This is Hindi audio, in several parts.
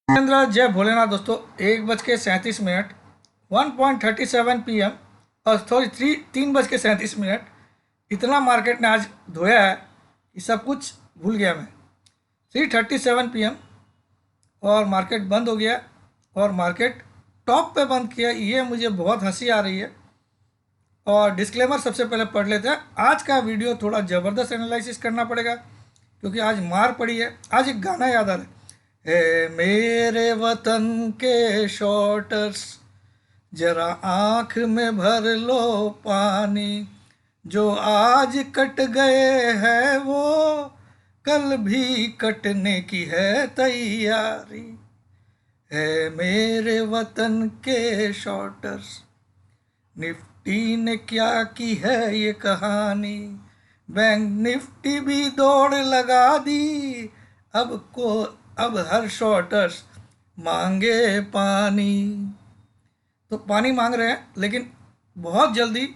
नरेंद्र जय भोलेनाथ दोस्तों। 1:37 1:37 PM और सॉरी 3:37 इतना मार्केट ने आज धोया है कि सब कुछ भूल गया मैं। 3:37 PM और मार्केट बंद हो गया और मार्केट टॉप पे बंद किया। ये मुझे बहुत हंसी आ रही है। और डिस्क्लेमर सबसे पहले पढ़ लेते हैं। आज का वीडियो थोड़ा ज़बरदस्त एनालिसिस करना पड़ेगा क्योंकि आज मार पड़ी है। आज एक गाना याद आ रहा है, मेरे वतन के शॉटर्स जरा आँख में भर लो पानी, जो आज कट गए हैं वो कल भी कटने की है तैयारी। है मेरे वतन के शॉटर्स, निफ्टी ने क्या की है ये कहानी, बैंक निफ्टी भी दौड़ लगा दी, अब हर शॉटर्स मांगे पानी। तो पानी मांग रहे हैं, लेकिन बहुत जल्दी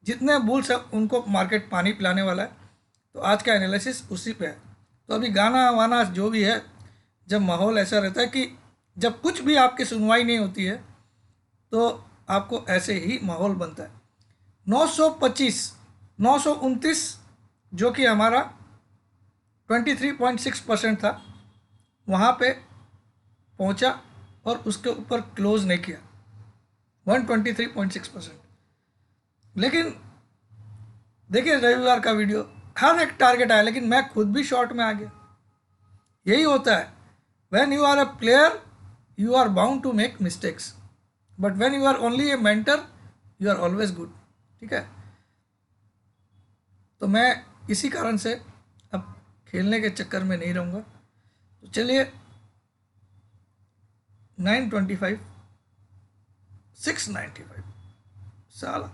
जितने बुल्स हैं उनको मार्केट पानी पिलाने वाला है। तो आज का एनालिसिस उसी पे है। तो अभी गाना वाना जो भी है, जब माहौल ऐसा रहता है कि जब कुछ भी आपकी सुनवाई नहीं होती है तो आपको ऐसे ही माहौल बनता है। 925 929 जो कि हमारा 23.6% था, वहाँ पे पहुँचा और उसके ऊपर क्लोज नहीं किया 123.6%। लेकिन देखिए रविवार का वीडियो, हर एक टारगेट आया लेकिन मैं खुद भी शॉर्ट में आ गया। यही होता है, when you are a player you are bound to make mistakes, but when you are only a mentor you are always good. ठीक है, तो मैं इसी कारण से अब खेलने के चक्कर में नहीं रहूँगा। तो चलिए 925 695 साला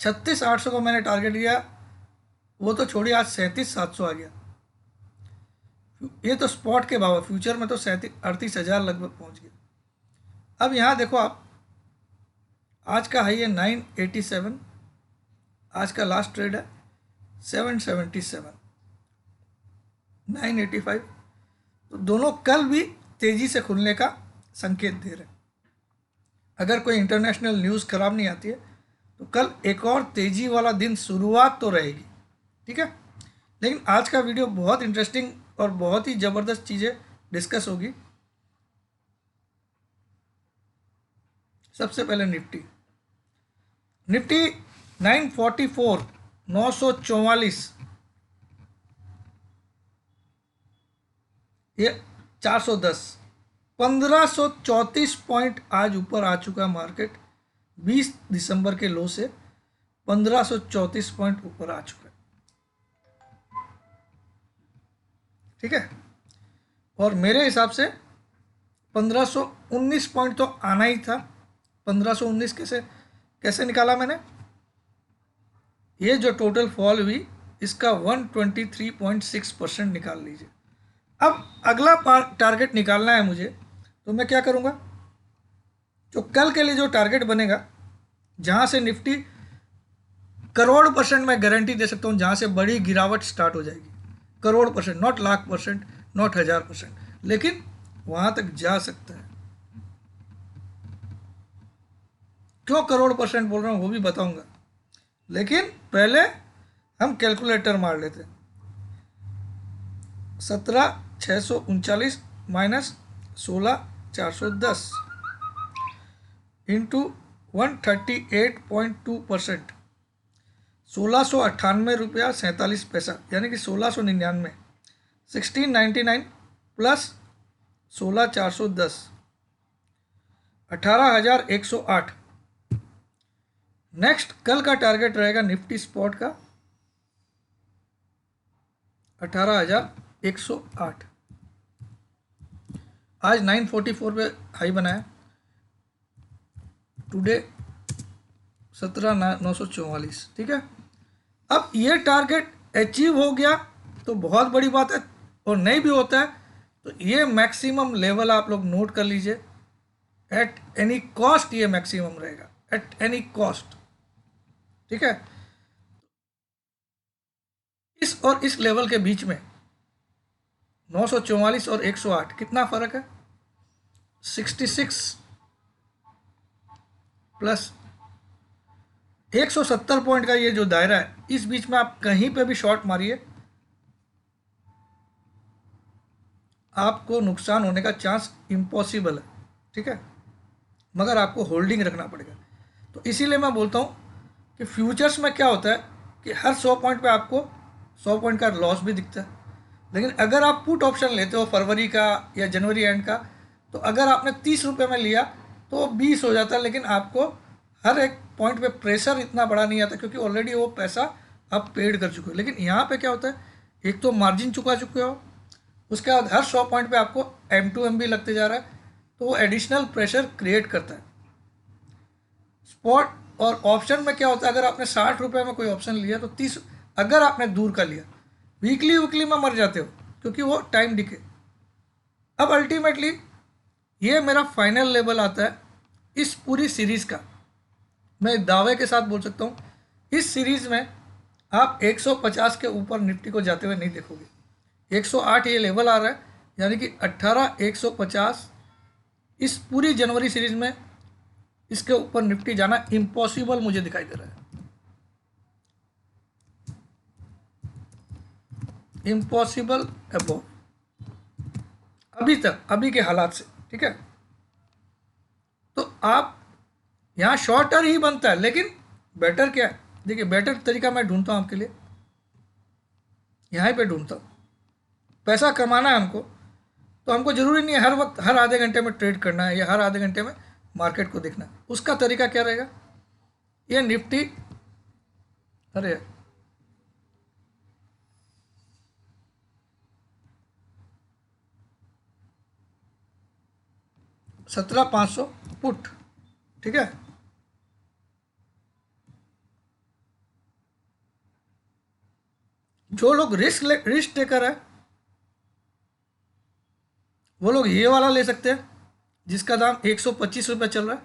36,800 को मैंने टारगेट लिया, वो तो छोड़िए आज 37,700 आ गया। ये तो स्पॉट के भाव, फ्यूचर में तो 38,000 लगभग पहुंच गया। अब यहाँ देखो आप, आज का हाई है 987, आज का लास्ट ट्रेड है 777, 985। तो दोनों कल भी तेज़ी से खुलने का संकेत दे रहे हैं। अगर कोई इंटरनेशनल न्यूज़ खराब नहीं आती है तो कल एक और तेज़ी वाला दिन शुरुआत तो रहेगी। ठीक है, लेकिन आज का वीडियो बहुत इंटरेस्टिंग और बहुत ही ज़बरदस्त चीज़ें डिस्कस होगी। सबसे पहले निफ्टी 944 944 ये 410 1534 पॉइंट आज ऊपर आ चुका मार्केट। 20 दिसंबर के लो से 1534 पॉइंट ऊपर आ चुका है। ठीक है, और मेरे हिसाब से 1519 पॉइंट तो आना ही था। 1519 कैसे निकाला मैंने, ये जो टोटल फॉल हुई इसका 123.6% निकाल लीजिए। अब अगला टारगेट निकालना है मुझे, तो मैं क्या करूँगा, जो कल के लिए जो टारगेट बनेगा, जहाँ से निफ्टी करोड़ परसेंट मैं गारंटी दे सकता हूँ, जहाँ से बड़ी गिरावट स्टार्ट हो जाएगी। Crore percent, not lakh percent, not 1000%, लेकिन वहाँ तक जा सकता है। क्यों करोड़ परसेंट बोल रहा हूँ वो भी बताऊँगा, लेकिन पहले हम कैलकुलेटर मार लेते हैं। 17,639 माइनस 16,410 इंटू 138.2%, 1698 रुपया 47 पैसा, यानी कि 1699। 1699 प्लस 16,410 18,108। नेक्स्ट कल का टारगेट रहेगा निफ्टी स्पॉट का 18,108। आज 944 पे हाई बनाया, टुडे 17,944। ठीक है, अब ये टारगेट अचीव हो गया तो बहुत बड़ी बात है, और नहीं भी होता है तो ये मैक्सिमम लेवल आप लोग नोट कर लीजिए। एट एनी कॉस्ट ये मैक्सिमम रहेगा, एट एनी कॉस्ट। ठीक है, इस और इस लेवल के बीच में 944 और 108 कितना फ़र्क है, 66 प्लस 170 पॉइंट का ये जो दायरा है, इस बीच में आप कहीं पे भी शॉर्ट मारिए, आपको नुकसान होने का चांस इम्पॉसिबल है, ठीक है, मगर आपको होल्डिंग रखना पड़ेगा। तो इसीलिए मैं बोलता हूँ कि फ्यूचर्स में क्या होता है कि हर 100 पॉइंट पे आपको 100 पॉइंट का लॉस भी दिखता है, लेकिन अगर आप पुट ऑप्शन लेते हो फरवरी का या जनवरी एंड का, तो अगर आपने 30 रुपये में लिया तो वो 20 हो जाता है, लेकिन आपको हर एक पॉइंट पे प्रेशर इतना बड़ा नहीं आता, क्योंकि ऑलरेडी वो पैसा आप पेड कर चुके हो। लेकिन यहाँ पे क्या होता है, एक तो मार्जिन चुका चुके हो, उसके बाद हर 100 पॉइंट पे आपको M2M भी लगते जा रहा है, तो वो एडिशनल प्रेशर क्रिएट करता है। स्पॉट और ऑप्शन में क्या होता है, अगर आपने 60 रुपये में कोई ऑप्शन लिया तो 30, अगर आपने दूर का लिया, वीकली वीकली में मर जाते हो, क्योंकि वो टाइम डिके। अब अल्टीमेटली ये मेरा फाइनल लेवल आता है इस पूरी सीरीज़ का। मैं दावे के साथ बोल सकता हूँ, इस सीरीज़ में आप 150 के ऊपर निफ्टी को जाते हुए नहीं देखोगे। 108 ये लेवल आ रहा है, यानी कि 18,150 इस पूरी जनवरी सीरीज़ में इसके ऊपर निफ्टी जाना इम्पॉसिबल मुझे दिखाई दे रहा है, इम्पॉसिबल अबव, अभी तक, अभी के हालात से, ठीक है। तो आप यहाँ शॉर्टर ही बनता है, लेकिन बेटर क्या है, देखिए बेटर तरीका मैं ढूंढता हूँ आपके लिए, यहाँ पे ढूंढता हूँ। पैसा कमाना है हमको, तो हमको ज़रूरी नहीं है हर वक्त हर आधे घंटे में ट्रेड करना है या हर आधे घंटे में मार्केट को देखना है। उसका तरीका क्या रहेगा, ये निफ्टी, अरे 17,500 पुट, ठीक है, जो लोग रिस्क टेकर है वो लोग ये वाला ले सकते हैं, जिसका दाम 125 रुपये चल रहा है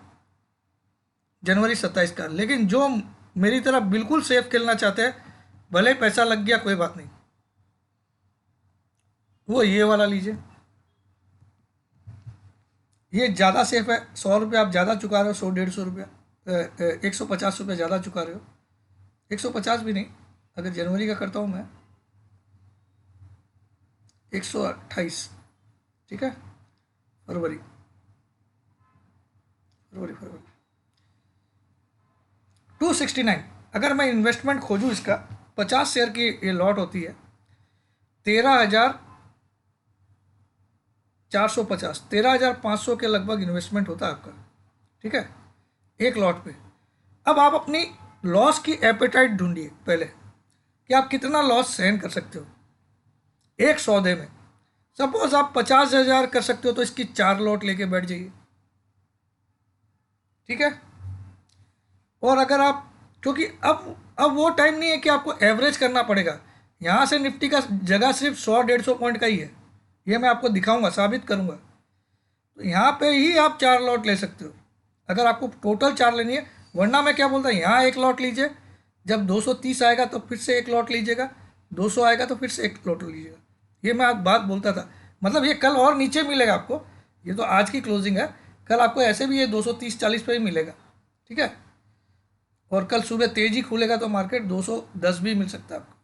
जनवरी 27 का। लेकिन जो मेरी तरह बिल्कुल सेफ खेलना चाहते हैं, भले पैसा लग गया कोई बात नहीं, वो ये वाला लीजिए। ये ज़्यादा सेफ है, 100 रुपये आप ज़्यादा चुका रहे हो, 100-150 रुपया, 150 रुपये ज़्यादा चुका रहे हो, 150 भी नहीं, अगर जनवरी का करता हूँ मैं 128, ठीक है, फरवरी फरवरी फरवरी 269। अगर मैं इन्वेस्टमेंट खोजूँ इसका, 50 शेयर की ये लॉट होती है, 13,450, 13,500 के लगभग इन्वेस्टमेंट होता है आपका, ठीक है, एक लॉट पे। अब आप अपनी लॉस की एपेटाइट ढूंढिए पहले, कि आप कितना लॉस सहन कर सकते हो एक सौदे में। सपोज आप 50,000 कर सकते हो, तो इसकी 4 लॉट लेके बैठ जाइए, ठीक है। और अगर आप, क्योंकि अब वो टाइम नहीं है कि आपको एवरेज करना पड़ेगा, यहाँ से निफ्टी का जगह सिर्फ 100-150 पॉइंट का ही है, ये मैं आपको दिखाऊंगा, साबित करूंगा। तो यहाँ पे ही आप 4 लॉट ले सकते हो अगर आपको टोटल 4 लेनी है, वरना मैं क्या बोलता हूँ, यहाँ एक लॉट लीजिए, जब 230 आएगा तो फिर से एक लॉट लीजिएगा, 200 आएगा तो फिर से एक लॉट लीजिएगा। ये मैं आज बात बोलता था, मतलब ये कल और नीचे मिलेगा आपको, ये तो आज की क्लोजिंग है, कल आपको ऐसे भी ये 230-40 पे ही मिलेगा, ठीक है। और कल सुबह तेजी खुलेगा तो मार्केट 210 भी मिल सकता है आपको।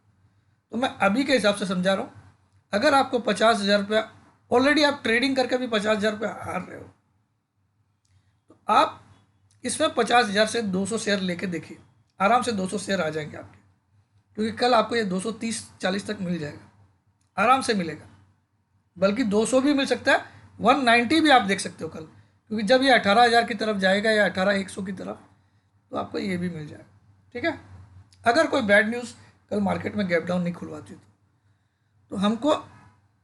तो मैं अभी के हिसाब से समझा रहा हूँ, अगर आपको 50,000 रुपया, ऑलरेडी आप ट्रेडिंग करके भी 50,000 रुपया हार रहे हो, तो आप इसमें 50,000 से 200 शेयर लेके देखिए, आराम से 200 शेयर आ जाएंगे आपके, क्योंकि कल आपको ये 230-40 तक मिल जाएगा, आराम से मिलेगा, बल्कि 200 भी मिल सकता है, 190 भी आप देख सकते हो कल, क्योंकि जब ये 18,000 की तरफ जाएगा या 18,100 की तरफ, तो आपको ये भी मिल जाएगा, ठीक है। अगर कोई बैड न्यूज़ कल मार्केट में गैप डाउन नहीं खुलवाती तो हमको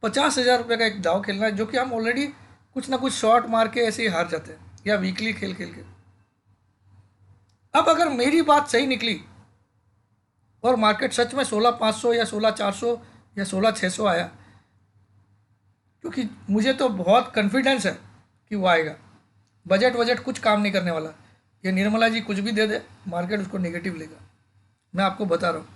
50,000 रुपये का एक दाव खेलना है, जो कि हम ऑलरेडी कुछ ना कुछ शॉर्ट मार के ऐसे ही हार जाते हैं, या वीकली खेल खेल के। अब अगर मेरी बात सही निकली और मार्केट सच में 16,500 या 16,400 या 16,600 आया, क्योंकि मुझे तो बहुत कॉन्फिडेंस है कि वो आएगा, बजट कुछ काम नहीं करने वाला, ये निर्मला जी कुछ भी दे दे मार्केट उसको नेगेटिव लेगा, मैं आपको बता रहा हूँ।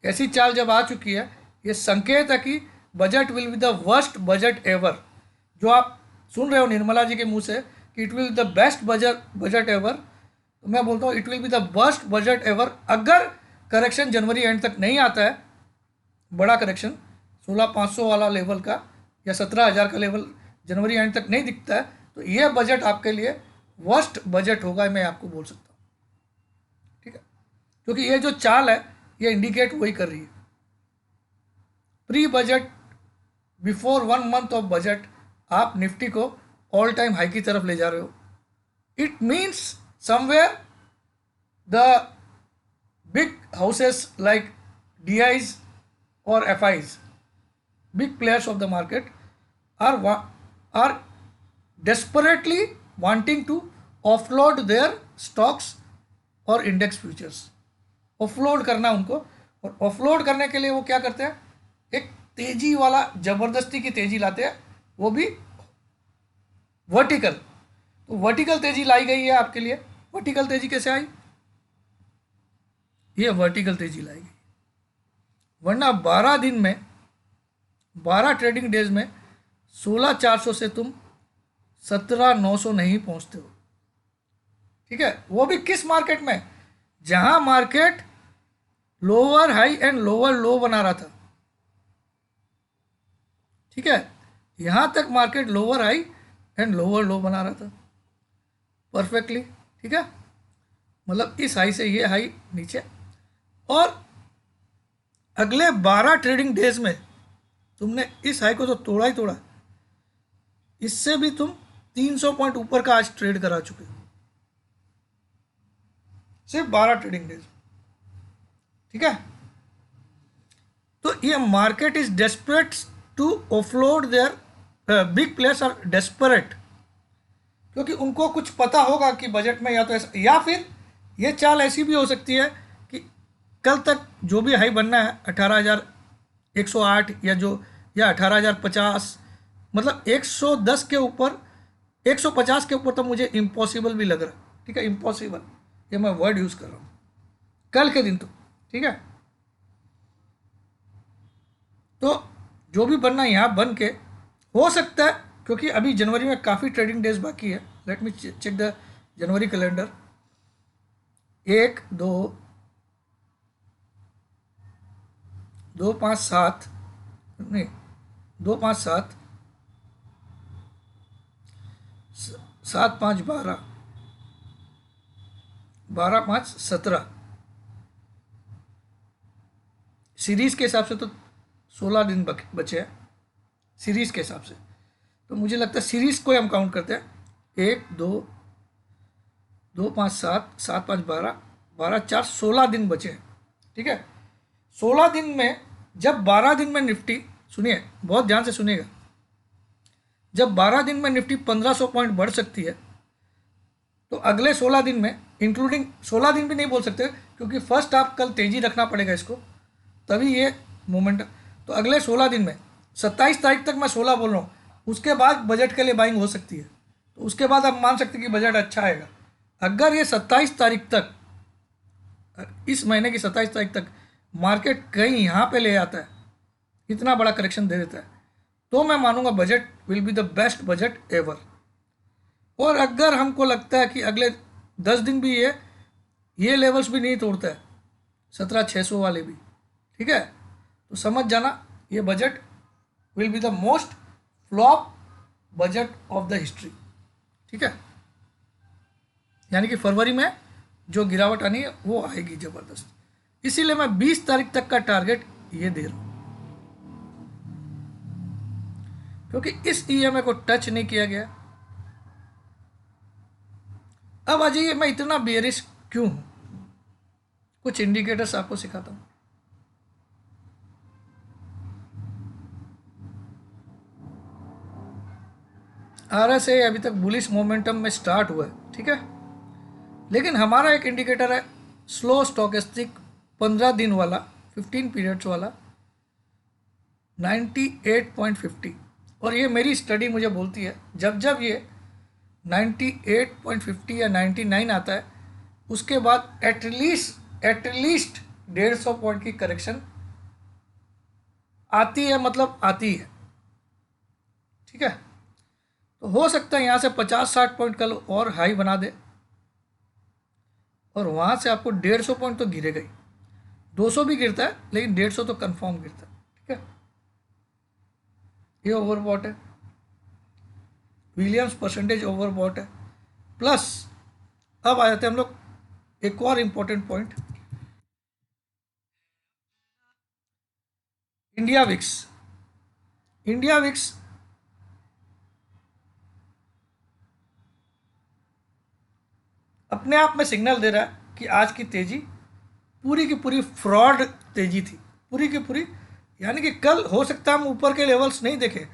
ऐसी चाल जब आ चुकी है, ये संकेत है कि budget will be the worst budget ever. जो आप सुन रहे हो निर्मला जी के मुंह से कि it will the best budget ever, तो मैं बोलता हूँ it will be the worst budget ever. अगर करेक्शन जनवरी एंड तक नहीं आता है, बड़ा करेक्शन 16,500 वाला लेवल का या 17,000 का लेवल जनवरी एंड तक नहीं दिखता है, तो ये बजट आपके लिए वर्स्ट बजट होगा, मैं आपको बोल सकता हूँ। ठीक है, क्योंकि ये जो चाल है ये इंडिकेट वही कर रही है। Pre budget before 1 month of budget आप निफ्टी को ऑल टाइम हाई की तरफ ले जा रहे हो। It means somewhere the big houses like DIs और FIs, big players of the market, are desperately wanting to offload their stocks और इंडेक्स फ्यूचर्स। ऑफलोड करना उनको, और ऑफलोड करने के लिए वो क्या करते हैं, एक तेजी वाला जबरदस्ती की तेजी लाते हैं, वो भी वर्टिकल। तो वर्टिकल तेजी लाई गई है आपके लिए। वर्टिकल तेजी कैसे आई, ये वर्टिकल तेजी लाई गई, वरना 12 दिन में 12 ट्रेडिंग डेज में 16,400 से तुम 17,900 नहीं पहुंचते हो। ठीक है, वो भी किस मार्केट में, जहां market lower high and lower लो बना रहा था। ठीक है, यहां तक market lower high and lower लो बना रहा था परफेक्टली। ठीक है, मतलब इस हाई से ये हाई नीचे, और अगले 12 ट्रेडिंग डेज में तुमने इस हाई को तो तोड़ा ही तोड़ा, इससे भी तुम 300 पॉइंट ऊपर का आज ट्रेड करा चुके हो सिर्फ 12 ट्रेडिंग डेज। ठीक है, तो ये market is desperate to offload there, big players are desperate, क्योंकि उनको कुछ पता होगा कि बजट में या तो ऐसा, या फिर ये चाल ऐसी भी हो सकती है कि कल तक जो भी हाई बनना है 18,108 या 18,050, मतलब 110 के ऊपर, 150 के ऊपर तो मुझे इम्पॉसिबल भी लग रहा है। ठीक है, इम्पॉसिबल, ये मैं वर्ड यूज़ कर रहा हूँ कल के दिन तो। ठीक है, तो जो भी बनना यहाँ बन के हो सकता है, क्योंकि अभी जनवरी में काफ़ी ट्रेडिंग डेज बाकी है। Let me check the January calendar. 1 2 2 5 7 नहीं 2 5 7 7 5 12 12 5 17 सीरीज़ के हिसाब से तो 16 दिन बचे हैं सीरीज़ के हिसाब से। तो मुझे लगता है सीरीज़ को हम काउंट करते हैं 1 2 2 5 7 7 5 12 12 4 16 दिन बचे हैं। ठीक है, 16 दिन में जब 12 दिन में निफ्टी, सुनिए बहुत ध्यान से सुनिएगा, जब 12 दिन में निफ्टी 1500 पॉइंट बढ़ सकती है, तो अगले 16 दिन में, इंक्लूडिंग 16 दिन भी नहीं बोल सकते क्योंकि फर्स्ट हाफ कल तेज़ी रखना पड़ेगा इसको, तभी ये मोमेंट। तो अगले 16 दिन में 27 तारीख तक, मैं 16 बोल रहा हूँ, उसके बाद बजट के लिए बाइंग हो सकती है। तो उसके बाद आप मान सकते हैं कि बजट अच्छा आएगा। अगर ये 27 तारीख तक, इस महीने की 27 तारीख तक मार्केट कहीं यहाँ पे ले आता है, इतना बड़ा करेक्शन दे देता है, तो मैं मानूंगा budget will be the best budget ever. और अगर हमको लगता है कि अगले 10 दिन भी ये लेवल्स भी नहीं तोड़ता है, 17,600 वाले भी, ठीक है, तो समझ जाना ये budget will be the most flop budget of the history. ठीक है, यानी कि फरवरी में जो गिरावट आनी है वो आएगी ज़बरदस्त। इसीलिए मैं 20 तारीख तक का टारगेट ये दे रहा हूँ, क्योंकि इस EMA को टच नहीं किया गया। अब आ जाइए, मैं इतना बेयरिश क्यों हूँ, कुछ इंडिकेटर्स आपको सिखाता हूँ। RSI अभी तक बुलिश मोमेंटम में स्टार्ट हुआ है, ठीक है, लेकिन हमारा एक इंडिकेटर है स्लो स्टोकेस्टिक 15 दिन वाला, 15 पीरियड्स वाला 98.50, और ये मेरी स्टडी मुझे बोलती है जब जब ये 98.50 या 99 आता है, उसके बाद एटलीस्ट 150 पॉइंट की करेक्शन आती है, मतलब आती है। ठीक है, तो हो सकता है यहाँ से 50-60 पॉइंट कल और हाई बना दे, और वहाँ से आपको 150 पॉइंट तो गिरेगा ही। 200 भी गिरता है लेकिन 150 तो कंफर्म गिरता है। ठीक है, ये ओवरबॉट है, विलियम्स परसेंटेज ओवरबॉट है। प्लस अब आ जाते हैं हम लोग एक और important point, India VIX. India VIX अपने आप में सिग्नल दे रहा है कि आज की तेजी पूरी की पूरी फ्रॉड तेजी थी, पूरी की पूरी। यानी कि कल हो सकता है हम ऊपर के लेवल्स नहीं देखें,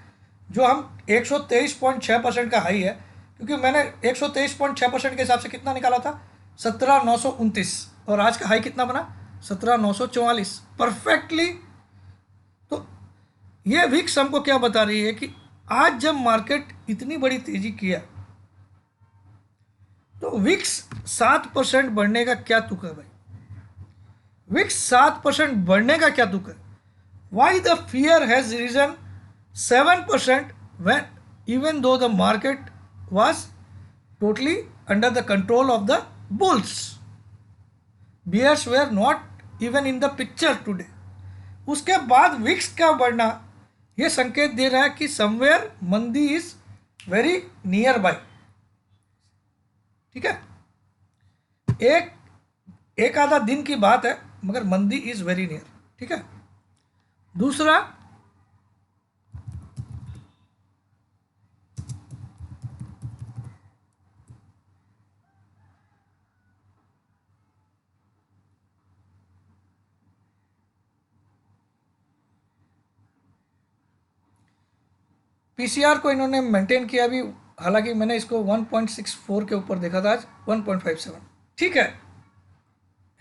जो हम 123.6% का हाई है, क्योंकि मैंने 123.6% के हिसाब से कितना निकाला था, 17,929, और आज का हाई कितना बना, 17,944 परफेक्टली। तो ये विक्स हमको क्या बता रही है कि आज जब मार्केट इतनी बड़ी तेजी किया, तो विक्स 7% बढ़ने का क्या तुक है भाई? विक्स 7% बढ़ने का क्या तुक है? Why the fear has risen 7% when even though the market was totally under the control of the bulls? Bears were not even in the picture today. उसके बाद विक्स का बढ़ना ये संकेत दे रहा है कि समवेयर मंदी इज वेरी नियर बाय। ठीक है, एक एक आधा दिन की बात है, मगर मंदी इज वेरी नियर। ठीक है, दूसरा पीसीआर को इन्होंने मेंटेन किया अभी, हालांकि मैंने इसको 1.64 के ऊपर देखा था, आज 1.57। ठीक है,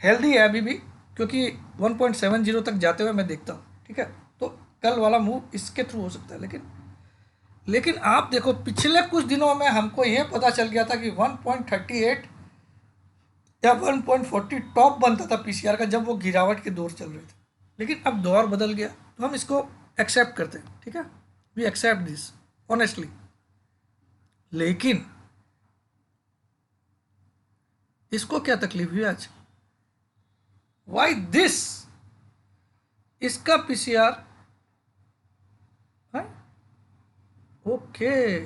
हेल्दी है अभी भी, क्योंकि 1.70 तक जाते हुए मैं देखता हूँ। ठीक है, तो कल वाला मूव इसके थ्रू हो सकता है, लेकिन आप देखो पिछले कुछ दिनों में हमको ये पता चल गया था कि 1.38 या 1.40 टॉप बनता था पीसीआर का, जब वो गिरावट के दौर चल रहे थे। लेकिन अब दौर बदल गया, तो हम इसको एक्सेप्ट करते हैं। ठीक है, वी एक्सेप्ट दिस ऑनेस्टली। लेकिन इसको क्या तकलीफ हुई आज? Why this? इसका पीसीआर ओके,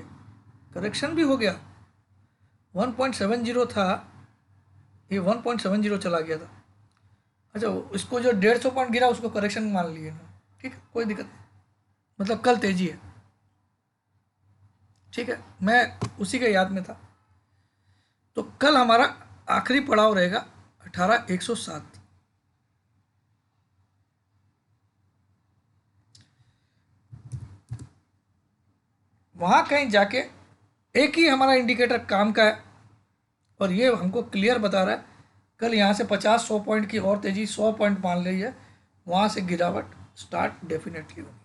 करेक्शन भी हो गया। 1.70 था, ये 1.70 चला गया था। अच्छा, इसको जो 150 पॉइंट गिरा उसको करेक्शन मान लिए ना। ठीक है, कोई दिक्कत नहीं, मतलब कल तेजी है। ठीक है, मैं उसी के याद में था। तो कल हमारा आखिरी पड़ाव रहेगा 18,107। वहाँ कहीं जाके एक ही हमारा इंडिकेटर काम का है, और ये हमको क्लियर बता रहा है कल यहाँ से 50-100 पॉइंट की और तेजी, 100 पॉइंट मान ली है, वहाँ से गिरावट स्टार्ट डेफिनेटली होगी।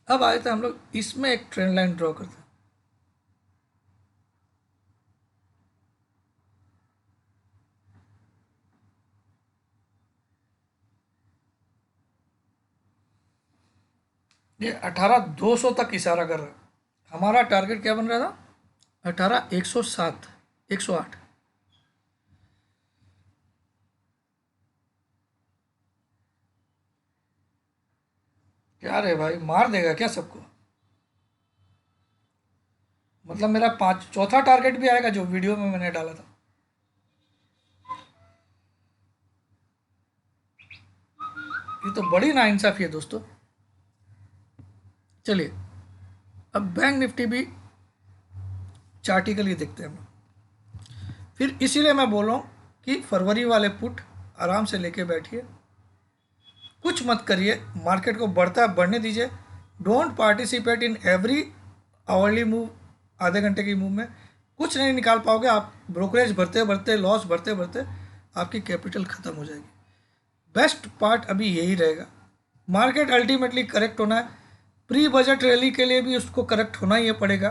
अब आए थे हम लोग इसमें एक ट्रेंड लाइन ड्रॉ करते हैं। ये 18,200 तक इशारा कर रहा है। हमारा टारगेट क्या बन रहा था? 18,107, 108। क्या रे भाई, मार देगा क्या सबको? मतलब मेरा चौथा टारगेट भी आएगा जो वीडियो में मैंने डाला था। ये तो बड़ी नाइंसाफी है दोस्तों। चलिए, अब बैंक निफ्टी भी चार्टिकली देखते हैं हम। फिर इसीलिए मैं बोल रहा हूँ कि फरवरी वाले पुट आराम से लेके बैठिए, कुछ मत करिए, मार्केट को बढ़ता है बढ़ने दीजिए। Don't participate in every hourly move, आधे घंटे की मूव में कुछ नहीं निकाल पाओगे आप। ब्रोकरेज भरते भरते, लॉस भरते भरते आपकी कैपिटल ख़त्म हो जाएगी। बेस्ट पार्ट अभी यही रहेगा। मार्केट अल्टीमेटली करेक्ट होना है, प्री बजट रैली के लिए भी उसको करेक्ट होना ही पड़ेगा।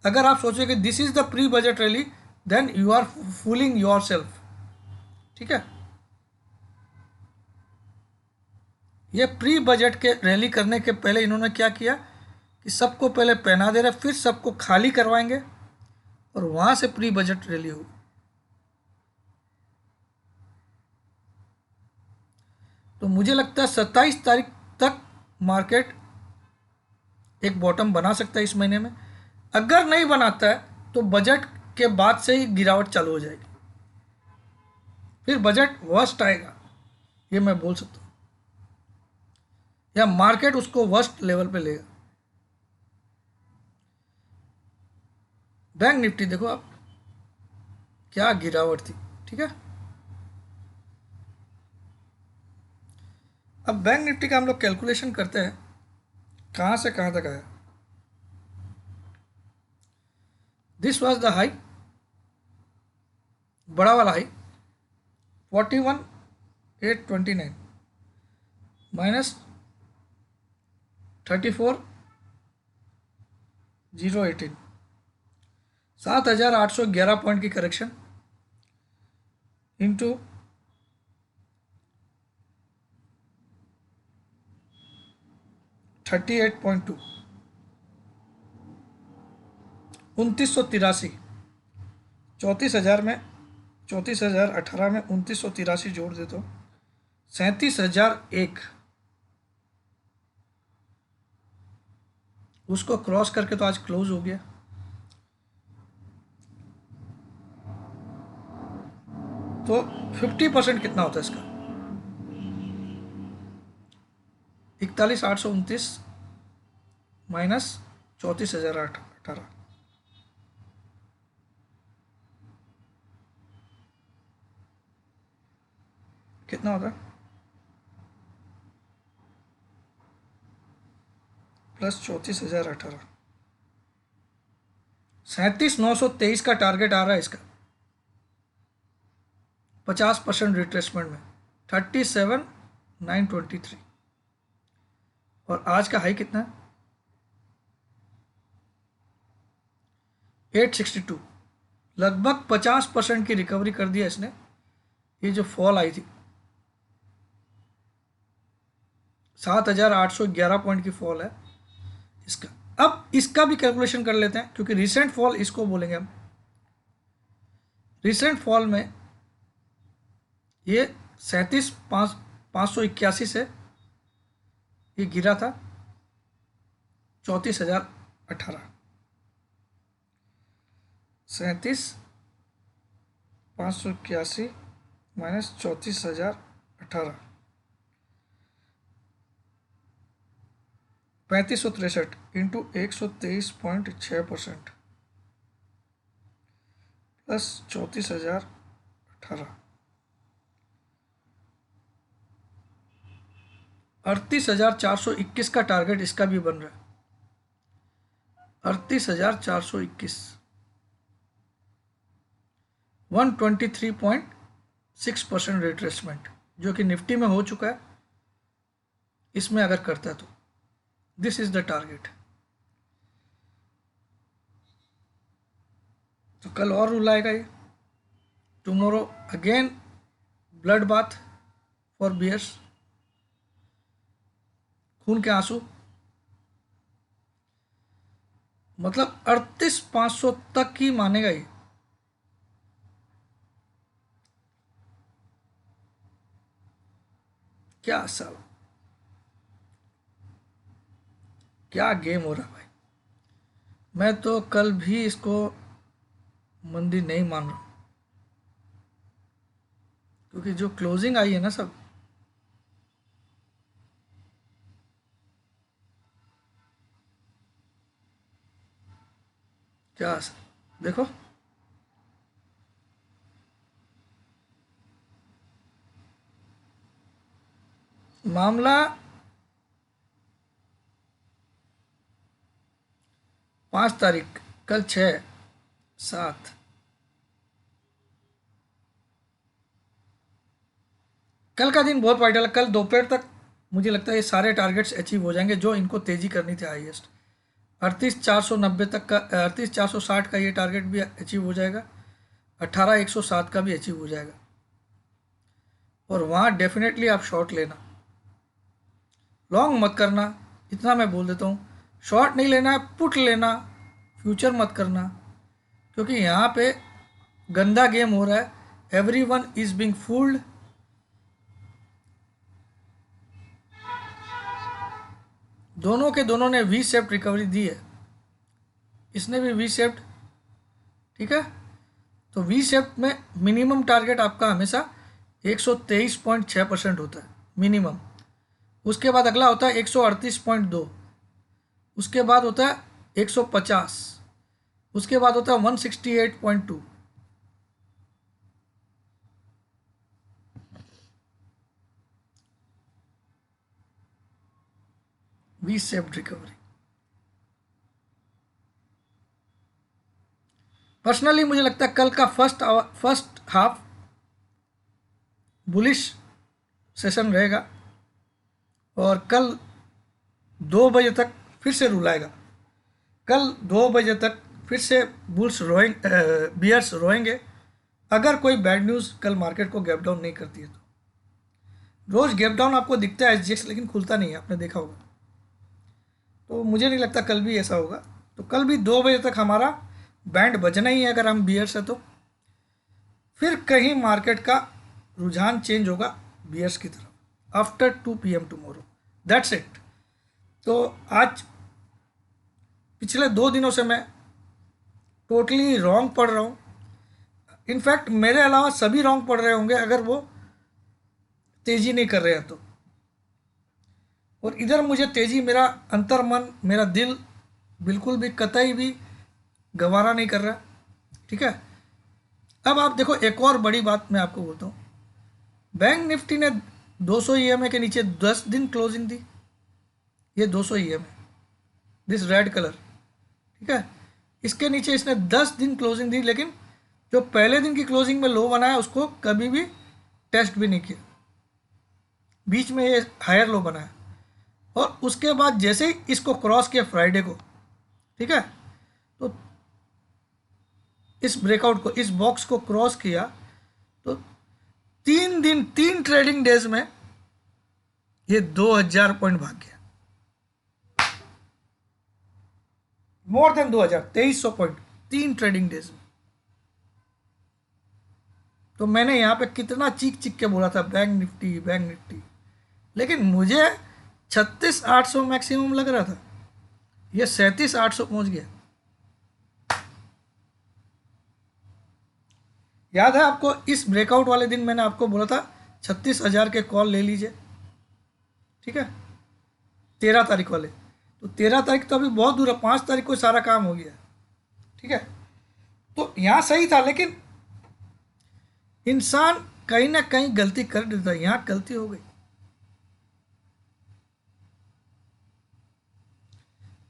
अगर आप सोचो कि this is the pre budget rally, then you are fooling yourself. ठीक है, ये प्री बजट के रैली करने के पहले इन्होंने क्या किया कि सबको पहले पहना दे रहे, फिर सबको खाली करवाएंगे और वहाँ से प्री बजट रैली होगी। तो मुझे लगता है 27 तारीख तक मार्केट एक बॉटम बना सकता है इस महीने में। अगर नहीं बनाता है तो बजट के बाद से ही गिरावट चालू हो जाएगी, फिर बजट वर्स्ट आएगा, ये मैं बोल सकता हूँ, या मार्केट उसको वर्स्ट लेवल पे लेगा। बैंक निफ्टी देखो आप, क्या गिरावट थी, ठीक है। अब बैंक निफ्टी का हम लोग कैलकुलेशन करते हैं कहाँ से कहाँ तक आया। दिस वाज द हाई, बड़ा वाला हाई 41,829 माइनस 34,018, 7,811 पॉइंट की करेक्शन इंटू 38.2, 2983, 34,000 में 34,018 में 2983 जोड़ देता हूँ, 37,001, उसको क्रॉस करके तो आज क्लोज हो गया। तो 50% कितना होता है इसका, 41,829 माइनस 34,018, कितना होता है, प्लस 34,018, 37,923 का टारगेट आ रहा है इसका 50% रिट्रेसमेंट में 37,923, और आज का हाई कितना है 862, लगभग 50% की रिकवरी कर दिया इसने। ये जो फॉल आई थी 7,811 पॉइंट की फॉल है इसका। अब इसका भी कैलकुलेशन कर लेते हैं, क्योंकि रिसेंट फॉल इसको बोलेंगे हम। रिसेंट फॉल में ये 37,581 से ये गिरा था 34,018, 37,581 माइनस 34,018, 3563 इंटू 123.6% प्लस 34,018, 38,421 का टारगेट इसका भी बन रहा है, 38,421, 123.6% रिट्रेसमेंट जो कि निफ्टी में हो चुका है, इसमें अगर करता है तो दिस इज द टारगेट। तो कल और रूल आएगा ये, tomorrow again blood bath for bears, खून के आंसू, मतलब 38,500 तक ही मानेगा ये। क्या साल, क्या गेम हो रहा भाई। मैं तो कल भी इसको मंदी नहीं मान रहा, क्योंकि जो क्लोजिंग आई है ना सब, क्या देखो, मामला 5 तारीख, कल 6-7, कल का दिन बहुत वाइटल है। कल दोपहर तक मुझे लगता है ये सारे टारगेट्स अचीव हो जाएंगे जो इनको तेजी करनी थी हाईएस्ट। 38,490 तक का, 38,460 का ये टारगेट भी अचीव हो जाएगा, 18,107 का भी अचीव हो जाएगा, और वहाँ डेफिनेटली आप शॉर्ट लेना। लॉन्ग मत करना, इतना मैं बोल देता हूँ। शॉर्ट नहीं लेना है, पुट लेना, फ्यूचर मत करना, क्योंकि यहाँ पे गंदा गेम हो रहा है। Everyone is being fooled. दोनों के दोनों ने वी शेप्ड रिकवरी दी है, इसने भी वी शेप्ड, ठीक है। तो वी शेप्ड में मिनिमम टारगेट आपका हमेशा 123.6% होता है मिनिमम। उसके बाद अगला होता है 138.2, उसके बाद होता है 150, उसके बाद होता है 168.2। V shaped recovery. पर्सनली मुझे लगता है कल का फर्स्ट हाफ बुलिश सेशन रहेगा और कल 2 बजे तक फिर से रुलाएगा। कल 2 बजे तक फिर से बुल्स बियर्स रोएंगे, अगर कोई बैड न्यूज़ कल मार्केट को गैप डाउन नहीं करती है तो। रोज़ गैप डाउन आपको दिखता है एसजीएक्स, लेकिन खुलता नहीं है, आपने देखा होगा। तो मुझे नहीं लगता कल भी ऐसा होगा। तो कल भी 2 बजे तक हमारा बैंड बजना ही है अगर हम बियर्स है तो। फिर कहीं मार्केट का रुझान चेंज होगा बियर्स की तरफ after 2 PM tomorrow. That's it. तो आज पिछले 2 दिनों से मैं टोटली रॉन्ग पढ़ रहा हूँ। इनफैक्ट मेरे अलावा सभी रॉन्ग पढ़ रहे होंगे अगर वो तेज़ी नहीं कर रहे हैं तो। और इधर मुझे तेज़ी, मेरा अंतर्मन, मेरा दिल बिल्कुल भी कतई भी गवारा नहीं कर रहा, ठीक है। अब आप देखो, एक और बड़ी बात मैं आपको बोलता हूँ। बैंक निफ्टी ने 200 EMA के नीचे 10 दिन क्लोजिंग दी। ये 200 EMA, दिस रेड कलर, ठीक है, इसके नीचे इसने 10 दिन क्लोजिंग दी, लेकिन जो पहले दिन की क्लोजिंग में लो बनाया उसको कभी भी टेस्ट भी नहीं किया। बीच में ये हायर लो बनाया और उसके बाद जैसे ही इसको क्रॉस किया फ्राइडे को, ठीक है, तो इस ब्रेकआउट को, इस बॉक्स को क्रॉस किया तो 3 ट्रेडिंग डेज में ये 2000 पॉइंट भाग गया। More than 2000, 2300 point 3 trading days में। तो मैंने यहाँ पे कितना चीख चीख के बोला था बैंक निफ्टी, लेकिन मुझे 36,800 मैक्सिमम लग रहा था, ये 37,800 पहुंच गया। याद है आपको, इस ब्रेकआउट वाले दिन मैंने आपको बोला था 36,000 के कॉल ले लीजिए, ठीक है, 13 तारीख वाले। तो 13 तारीख तो अभी बहुत दूर है, 5 तारीख को सारा काम हो गया, ठीक है। तो यहाँ सही था, लेकिन इंसान कहीं ना कहीं गलती कर देता है, यहाँ गलती हो गई।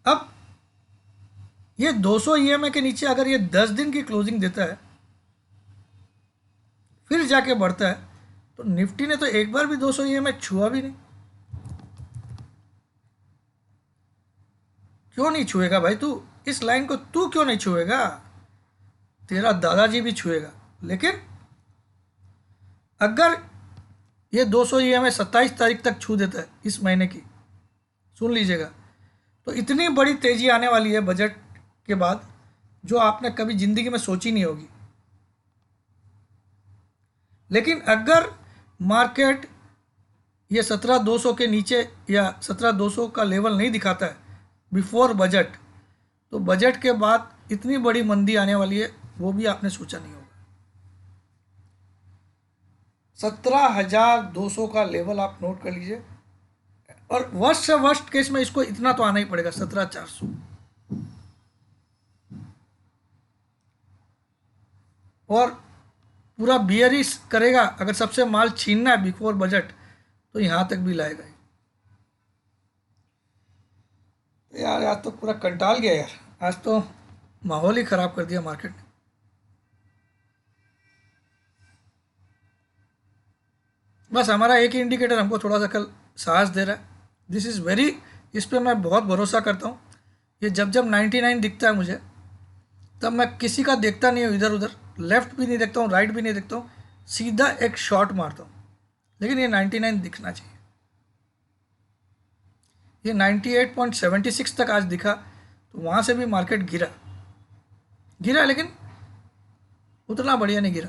अब ये 200 EMA के नीचे अगर ये 10 दिन की क्लोजिंग देता है फिर जाके बढ़ता है, तो निफ्टी ने तो एक बार भी 200 EMA छुआ भी नहीं। क्यों नहीं छुएगा भाई तू? इस लाइन को तू क्यों नहीं छुएगा? तेरा दादाजी भी छुएगा। लेकिन अगर ये 200 EMA 27 तारीख तक छू देता है इस महीने की, सुन लीजिएगा, तो इतनी बड़ी तेजी आने वाली है बजट के बाद जो आपने कभी ज़िंदगी में सोची नहीं होगी। लेकिन अगर मार्केट ये 17,200 के नीचे या 17,200 का लेवल नहीं दिखाता है बिफोर बजट, तो बजट के बाद इतनी बड़ी मंदी आने वाली है वो भी आपने सोचा नहीं होगा। 17,200 का लेवल आप नोट कर लीजिए, और वर्स्ट से वर्स्ट केस में इसको इतना तो आना ही पड़ेगा 17,400। और पूरा बियरिश करेगा, अगर सबसे माल छीनना है बिफोर बजट तो यहाँ तक भी लाएगा। यार आज तो पूरा कंटाल गया यार, आज तो माहौल ही ख़राब कर दिया मार्केट ने। बस हमारा एक ही इंडिकेटर हमको थोड़ा सा कल साहस दे रहा है, दिस इज़ वेरी, इस पर मैं बहुत भरोसा करता हूँ। ये जब 99 दिखता है मुझे, तब मैं किसी का देखता नहीं हूँ, इधर उधर लेफ्ट भी नहीं देखता हूँ, राइट भी नहीं देखता हूँ, सीधा एक शॉट मारता हूँ। लेकिन ये 99 दिखना चाहिए। ये 98.76 तक आज दिखा, तो वहाँ से भी मार्केट गिरा लेकिन उतना बढ़िया नहीं गिरा।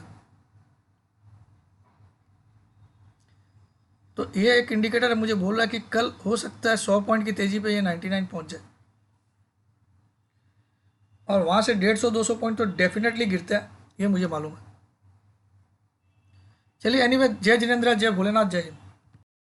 तो ये एक इंडिकेटर है, मुझे बोल रहा है कि कल हो सकता है 100 पॉइंट की तेजी पे ये 99 पहुंच जाए, और वहाँ से 150-200 पॉइंट तो डेफिनेटली गिरता है, ये मुझे मालूम है। चलिए एनीवे, जय जिनेंद्र, जय भोलेनाथ, जय हिंद।